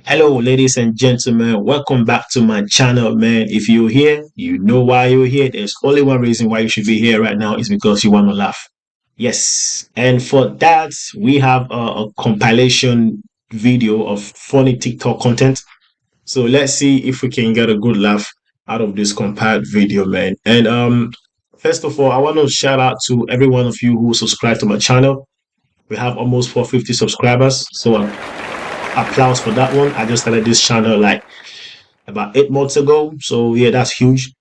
Hello, ladies and gentlemen. Welcome back to my channel, man. If you're here, you know why you're here. There's only one reason why you should be here right now is because you want to laugh. Yes. And for that, we have a compilation video of funny TikTok content. So let's see if we can get a good laugh out of this compiled video, man. And first of all, I want to shout out to every one of you who subscribed to my channel. We have almost 450 subscribers. So applause for that one. I just started this channel like about 8 months ago. So yeah, that's huge.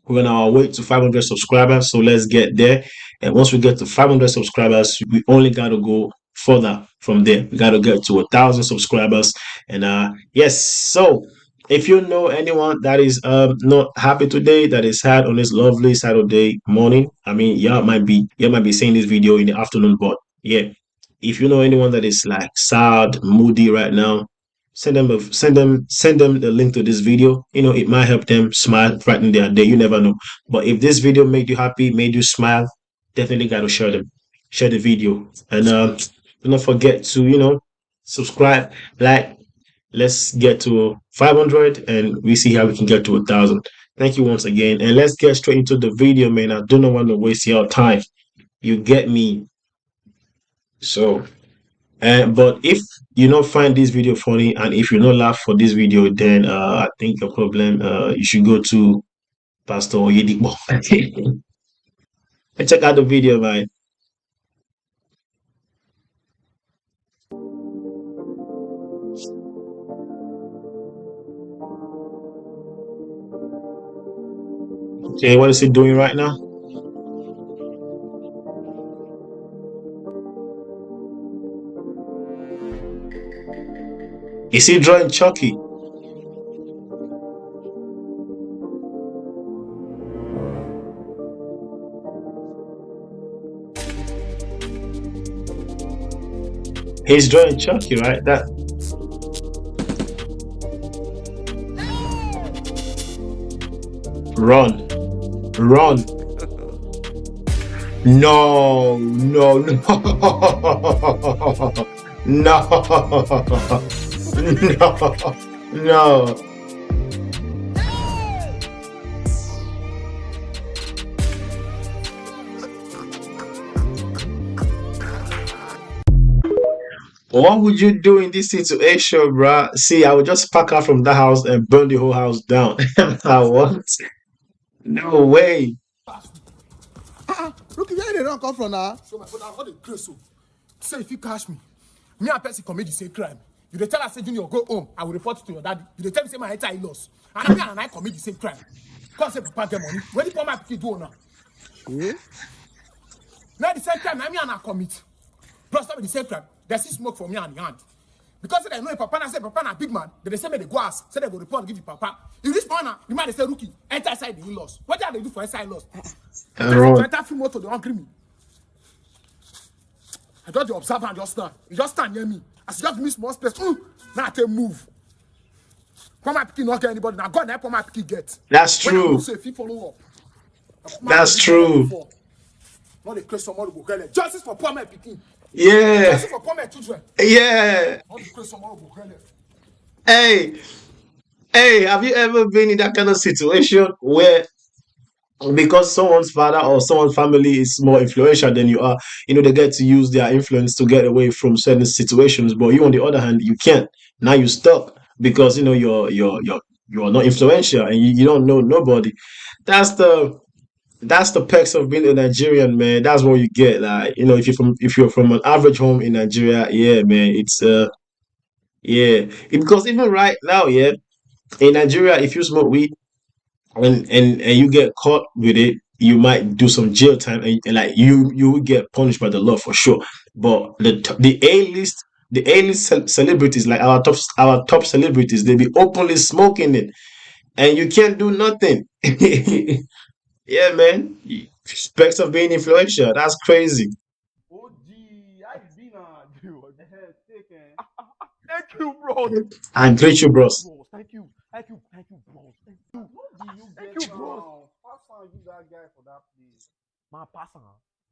We're on our way to 500 subscribers. So let's get there. And once we get to 500 subscribers, we only got to go further from there. We got to get to 1,000 subscribers. And yes, so if you know anyone that is not happy today, that is sad on this lovely Saturday morning, I mean, y'all might be seeing this video in the afternoon, but yeah, if you know anyone that is like sad, moody right now, send them the link to this video. It might help them smile, brighten their day. You never know. But if this video made you happy, made you smile, definitely got to share the video. And do not forget to subscribe, like. Let's get to 500 and we see how we can get to 1,000. Thank you once again, and let's get straight into the video, man. I do not want to waste your time. You get me? So but if you don't find this video funny, and if you don't laugh for this video, then I think your problem, you should go to Pastor Yedipo and check out the video, man. Okay, what is he doing right now? Is he drawing Chucky? He's drawing Chucky, right? That run, run. No, no, no, no, no, no. What would you do in this situation, bruh? See, I would just pack out from that house and burn the whole house down. I want. No way. Look, where they don't come from now. So my brother, what the grace so? Say if you catch me, me and person commit the same crime. You dey tell us say Junior go home, I will report it to your daddy. You dey tell me say my entire loss. And me and I commit the same crime. Cause say papa get money. Where the poor man pikin do now? Eh? Now the same crime, me and I commit. Plus not the same crime. There's still smoke for me and the hand. Because they know if papa na say papa na big man, they say me they go ask, say they go report give the papa. If this man the man they say rookie, enter inside the in-laws. What do they do for inside loss? Enter free motor, they don't agree me. I got the observer just now. He just stand near me. As he just give me small space. Now I can move. Come my pikin not get anybody. Now God help my pikin get. That's true. Say if he follow up. That's true. Not the crazy someone go get it. Justice for poor my pikin. Yeah. Justice for poor my children. Yeah. Not the crazy someone go get it. Hey, hey, have you ever been in that kind of situation where because someone's father or someone's family is more influential than you are, they get to use their influence to get away from certain situations, but you on the other hand, you can't. Now you're stuck because you're not influential and you don't know nobody. That's the that's the perks of being a Nigerian, man. That's what you get. Like, if you're from an average home in Nigeria, yeah, man, it's yeah. Because even right now, yeah, in Nigeria, if you smoke weed and you get caught with it, you might do some jail time, and like you will get punished by the law for sure. But the A list celebrities, like our top celebrities, they be openly smoking it, and you can't do nothing. Yeah, man. Specs of being influential. That's crazy. Oh, gee, I been dude. Take care. Thank you, bro. I greet you, bros. Bro, thank you, bro. Thank you. What do you Thank get you, bro. now? Pass on you that guy for that place. My passer.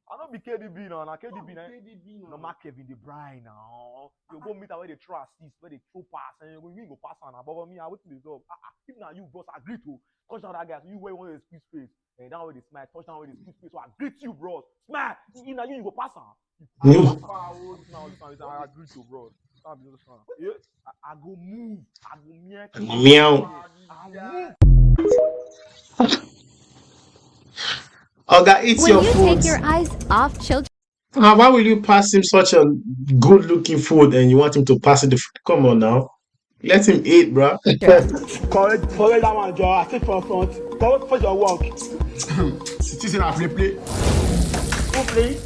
I don't be KDB now. Now KDB now. KDB No mark Kevin De Bruyne now. You go meet her where they throw assist, where they throw pass, and you go pass on. But me, I wait to the job. If now you bros agree to touch down that guy, so you wear one of the squeeze space, and down with the smile, touch down with the squeeze space. So I greet you, bros. Smile. You now you go pass on. I agree to, bros. Yeah, I go move. I go Meow. Oga, eat Will your you food. take your eyes off children? Why will you pass him such a good-looking food and you want him to pass it the food? Come on now. Let him eat, bro. Correct that one, Joe. I sit for front. Correct for your work. Citizen a play. Who play?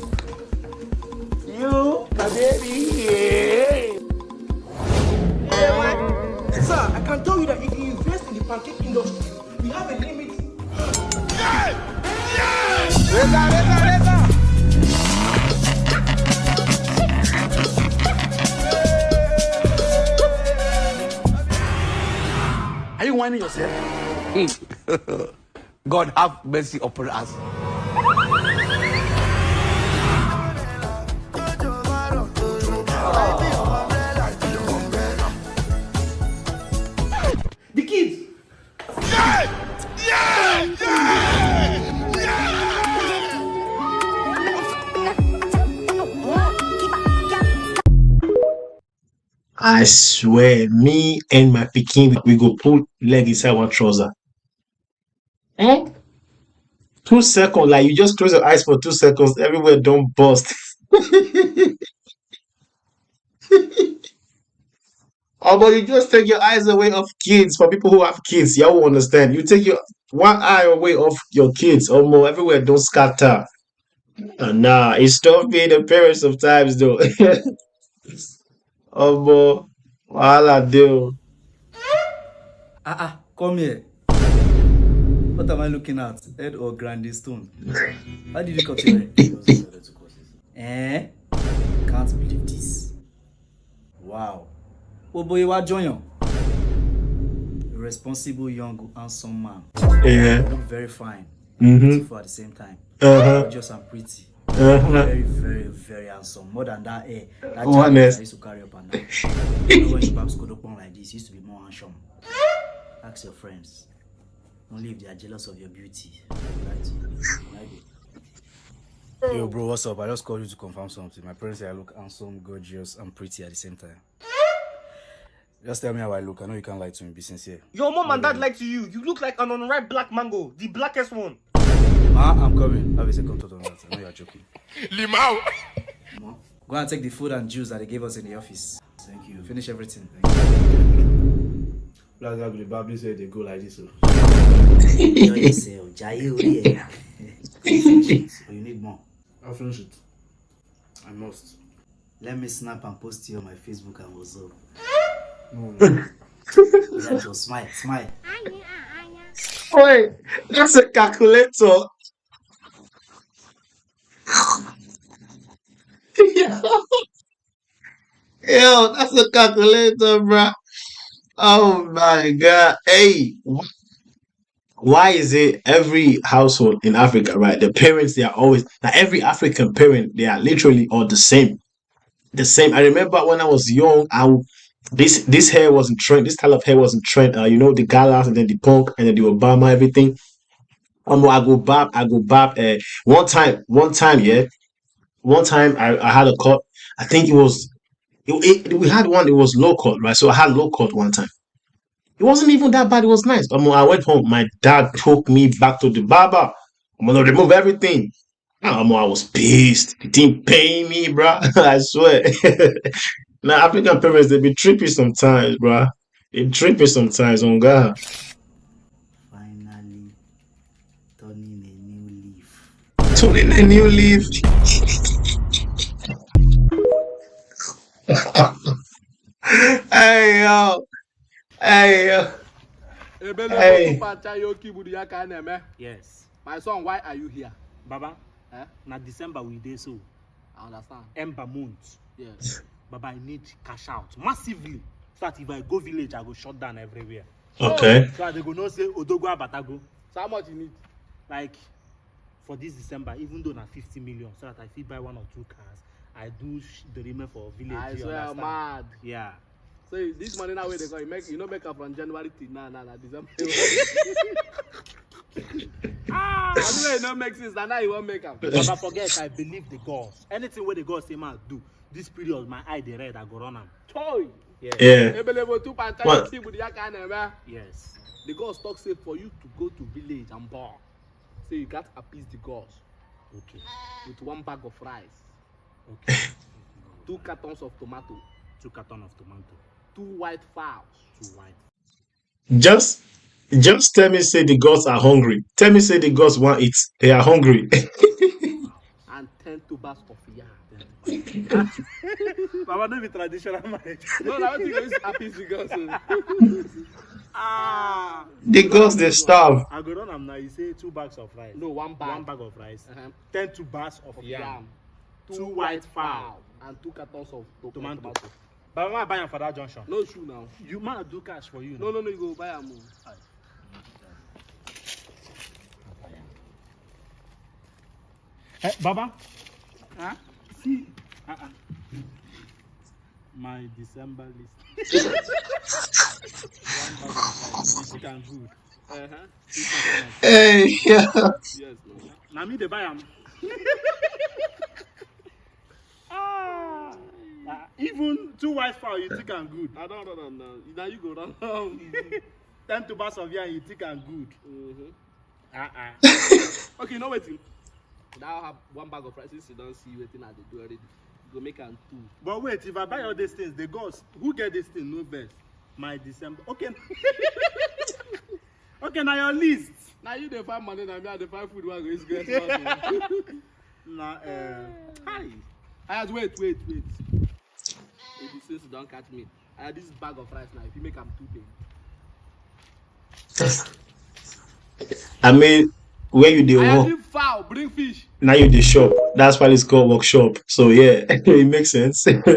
You, my baby. Sir, I can tell you that if you invest in the pancake industry, we have a limit. Are you whining yourself? God have mercy upon us. The kids. I swear, me and my pikin, we go put leg inside one trouser. 2 seconds, like you just close your eyes for 2 seconds, everywhere don't bust. Oh, but you just take your eyes away of kids. For people who have kids, y'all will understand. You take your one eye away of your kids, almost everywhere don't scatter. Nah, it's tough being the parents sometimes though. Oh, wahala deal. Come here. What am I looking at? Head or grinding stone? How did you cut your hair? Can't believe this. Wow. Oh boy, what join you? Responsible, young, handsome man. Yeah. Look very fine. Mm-hmm. Beautiful at the same time. Gorgeous and pretty. Very, very, very handsome. More than that, that Honest. I used to carry up and down. You know when you perhaps could open like this, you used to be more handsome. Ask your friends. Only if they are jealous of your beauty. Yo, bro, what's up? I just called you to confirm something. My parents say I look handsome, gorgeous, and pretty at the same time. Just tell me how I look. I know you can't lie to me. Be sincere. Your mom and dad lied to you. You look like an unripe black mango, the blackest one. I'm coming. Have a second thought on that. I know you're joking. Limau. Go and take the food and juice that they gave us in the office. Thank you. Finish everything. Black guy with the Bible said they go like this. So. You need more. I'll finish it. I must. Let me snap and post you on my Facebook and WhatsApp. No. Yeah, just smile. Wait, that's a calculator. Yo, that's a calculator, bro. Oh my god. Hey, why is it every household in Africa, right? The parents, they are always, like every African parent, they are literally all the same. The same. I remember when I was young, this hair wasn't trend. This style of hair wasn't trend. You know, the galas and then the punk and then the Obama, everything. I go back. One time, yeah. One time I had a cut. I think we had one. It was low cut, right? So I had low cut one time. It wasn't even that bad. It was nice. I went home. My dad took me back to the barber. I'm gonna remove everything. I was pissed. He didn't pay me, bro. I swear. Now African parents, they be trippy sometimes, bro. They trippy sometimes on God. Finally, turning a new leaf. Turning a new leaf. Hey yo. Hey yo. Hey. Yes. My son, why are you here? Baba, na December we dey so. I understand. Ember month. Yes. Baba, I need cash out massively. So that if I go village, I go shut down everywhere. Okay. So that they go know say Odogo Abatago. So how much you need? Like for this December, even though na 50 million, so that I fit buy 1 or 2 cars, I do the remain for village. I you swear, understand? mad. Yeah. So this money now where they go, you know make up from January to now, December. Money where you no make sense, now you won't make up. But I forget, I believe the gods. Anything where the gods say man do, this period my eye they red, I go run am. Toy. Yeah. Yeah. What? Yes. The gods talk say for you to go to village and bar. So you got to appease the gods Okay. with 1 bag of rice, Okay. 2 cartons of tomato, 2 cartons of tomato, 2 white fowls, 2 white. Just tell me say the gods are hungry. Tell me say the gods want it. They are hungry. and 10 tubers of yam. Baba no be traditional marriage. No, I don't think it's appease the gods. The gods they starve. I go run am now. You say 2 bags of rice. No, 1 bag. 1 bag of rice. 10 tubers of yam. 2 2 white white fowl, fowl. and 2 cartons of Tomato. Baba I buy am for that junction. No shoe now. You man do cash for you. No, you go buy a move. Hey, Baba. Huh? See. My December list. 1 bag of rice. You think I'm good? Hey, yeah. Yes, no. Now me they buy am. Even 2 white fowl, you think I'm good. I don't know. Now you go down. 10 tubers of yam, you think I'm good. Okay, no waiting. Now have 1 bag of rice. Since you don't see waiting at the door already, you go make am 2. But wait, if I buy all these things, the gods, who get this thing? No best. My December. Okay. Okay, now your list. Now you dey find money, now me I dey find food. One go is great. Now, hi. I had wait. If you since you don't catch me, I had this bag of rice now. If you make am 2 pay. I mean, where you do I had work, the fowl, bring fish. now you the shop. That's why it's called workshop. So yeah, it makes sense. Take your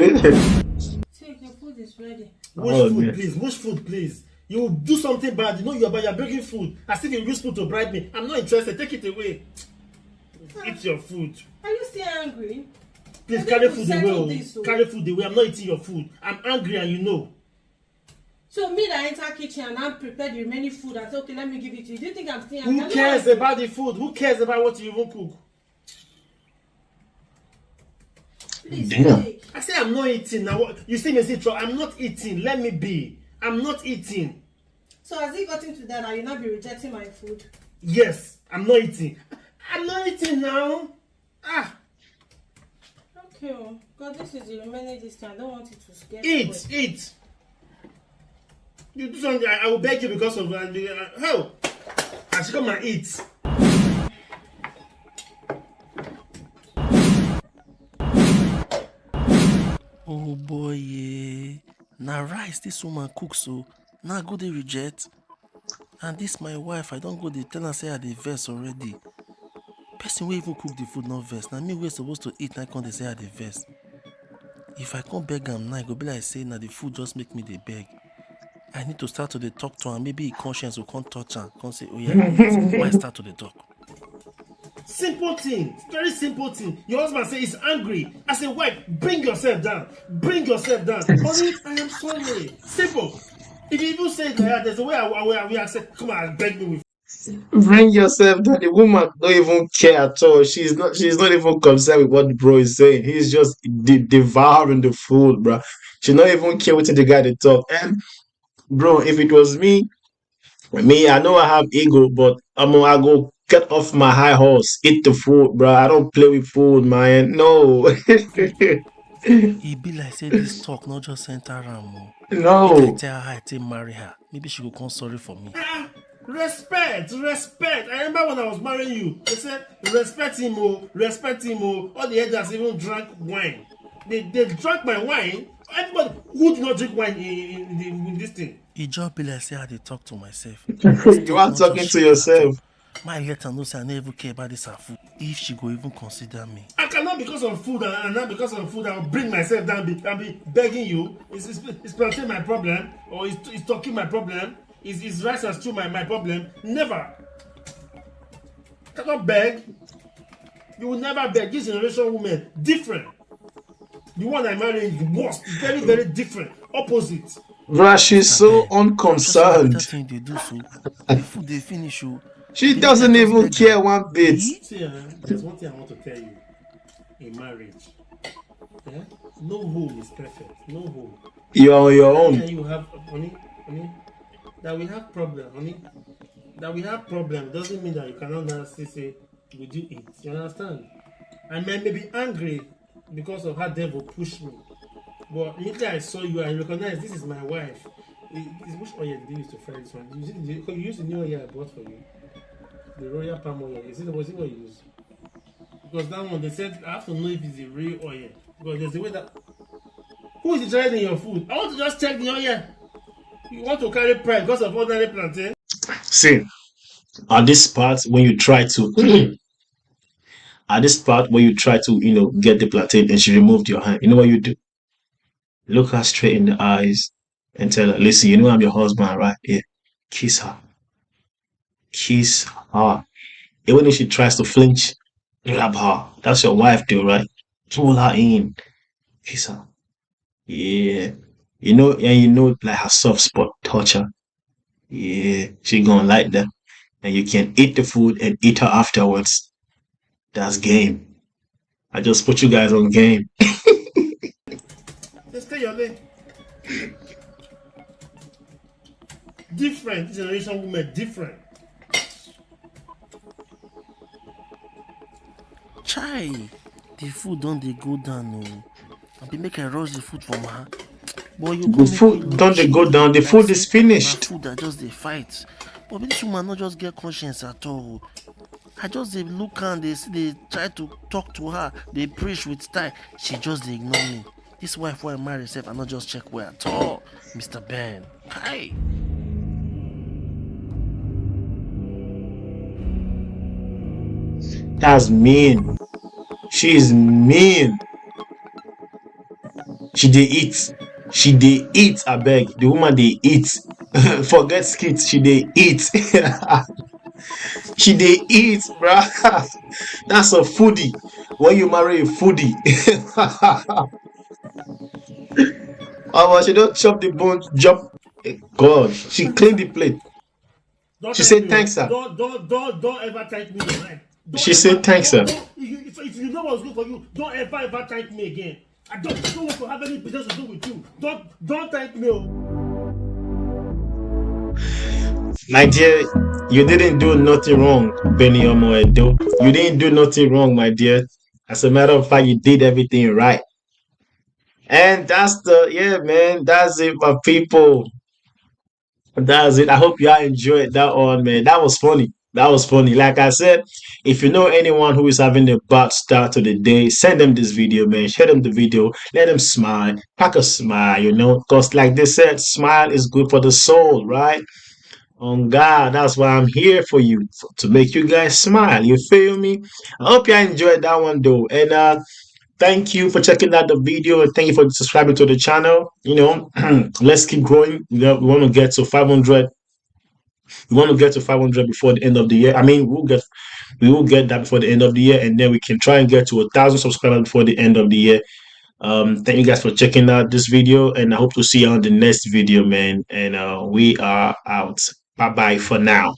food is ready. Which Oh, food, man. please? Which food, please? You do something bad. You know you're bringing food. As if you use food to bribe me. I'm not interested. Take it away. Eat your food. Are you still angry? Please I carry think food we away. settled Oh. this, oh. Carry food away. I'm not eating your food. I'm angry and you know. So me that enter kitchen and I prepare the remaining food and say, okay, let me give it to you. Do you think I'm still angry? Who I'm cares not. about the food? Who cares about what you even cook? Please Damn. take. I say I'm not eating. Now what? You see me say, I'm not eating. Let me be. I'm not eating. So has it gotten to that you'll not be rejecting my food? Yes, I'm not eating. I'm not eating now. Ah, Okay, because this is the remaining distance. I don't want it to scare eat. You do something. I will beg you because of hell. I should come and eat. Oh boy, yeah. Now rice this woman cook so now go dey reject. And this my wife, I don't go dey tell her say I dey vex already. Person wey even cook the food not vex. Now me wey supposed to eat now come dey say I dey vex. If I come beg am now, e go be like say na the food just make me dey beg. I need to start to dey talk to am. Maybe e conscience will come touch am, come say, oh yeah, eat. Why start to dey talk? Simple thing, very simple thing. Your husband say he's angry. I say, wife, bring yourself down. Bring yourself down. Honey, I am sorry. Simple. If you even say that, there's a way I will accept. Come on, beg me with. Bring yourself down. The woman don't even care at all. She's not even concerned with what the bro is saying. He's just devouring the food, bro. She not even care what the guy they talk. And bro, if it was me, I know I have ego, but I go get off my high horse, eat the food, bro. I don't play with food, man. No. E be like say this talk not just enter am o. Make I No. tell her how I take marry her. Maybe she go come sorry for me. Respect. I remember when I was marrying you, they said, respect him, oh, respect him, oh. All the elders even drank wine. They drank my wine. Everybody who do not drink wine in this thing. E just be like say I dey talk to myself. You are talking to yourself. My let her know say I no even care about this her food. If she go even consider me. I cannot because of food and not because of food. I'll bring myself down and be begging you. Is planting my problem or is talking my problem? Is rice and stew my problem? Never. I cannot beg. You will never beg. This generation women different. The one I married is worst. Very, very different. Opposite. Bruh, she's Mr. so Ben, just for unconcerned. better thing they do so. The food they finish oh. She They make I doesn't just even beg care am. one bit. See, there's one thing I want to tell you. In marriage, no home is perfect. No home. You're on your That me own. and you have, honey, that we have problem, honey. That we have problem doesn't mean that you cannot now say, would you eat? You understand? I may be angry because of how devil pushed me. But immediately I saw you, I recognize this is my wife. Which oil did you use to fry this one? You use the new oil I bought for you. The royal palm oil. Was it what you use? Because that one, they said, I have to know if it's a real oil. Because there's a way that... Who is interested in your food? I want to just check the oil. You want to carry pride because of ordinary plantain? See, at this part when you try to at this part where you try to, get the plantain and she removed your hand, you know what you do? Look her straight in the eyes and tell her, listen, you know I'm your husband, right? Yeah. Kiss her. Kiss her. Even if she tries to flinch, grab her. That's your wife too, right? Pull her in. Kiss her. Yeah. Like her soft spot, touch her. Yeah. She gonna like that. And you can eat the food and eat her afterwards. That's game. I just put you guys on game. Just stay your lane. Different generation women, different. Chai, the food don't they go down oh. I be make I rush the food from her. Boy, you The come make we food go don't they go chill. down. The Like food is say, na finished. food that just they fight. But this woman not just get conscience at all. I just they look and they try to talk to her. They preach with style. She just they ignore me. This wife why I marry herself, I not just check where at all. Mr. Ben. Hi. That's mean. She's mean. She dey eat. She dey eat, I beg. The woman dey eat. Forget skits. She dey eat. She dey eat, bruh. That's a foodie. When you marry a foodie. Oh, but she don't chop the bone, jump. God, she cleaned the plate. Don't She thank said me. Oh. thanks, sir. Don't ever thank me again. Don't She ever. said thanks, sir. If you know what's good for you, don't ever thank me again. I don't want to have any business to do with you. Don't thank me. Oh. My dear, you didn't do nothing wrong, Benny Omoedo. You didn't do nothing wrong, my dear. As a matter of fact, you did everything right. And yeah, man, that's it, my people. That's it. I hope y'all enjoyed that one, man. That was funny. That was funny. Like I said, if you know anyone who is having a bad start to the day, send them this video, man. Share them the video. Let them smile. Pack a smile, because like they said, smile is good for the soul, right? On God, that's why I'm here for you, to make you guys smile. You feel me? I hope you enjoyed that one, though. And thank you for checking out the video, and thank you for subscribing to the channel. Let's keep growing. We want to get to 500. We want to get to 500 before the end of the year. I mean, we will get that before the end of the year, and then we can try and get to 1,000 subscribers before the end of the year. Thank you guys for checking out this video, and I hope to see you on the next video, man. And we are out. Bye bye for now.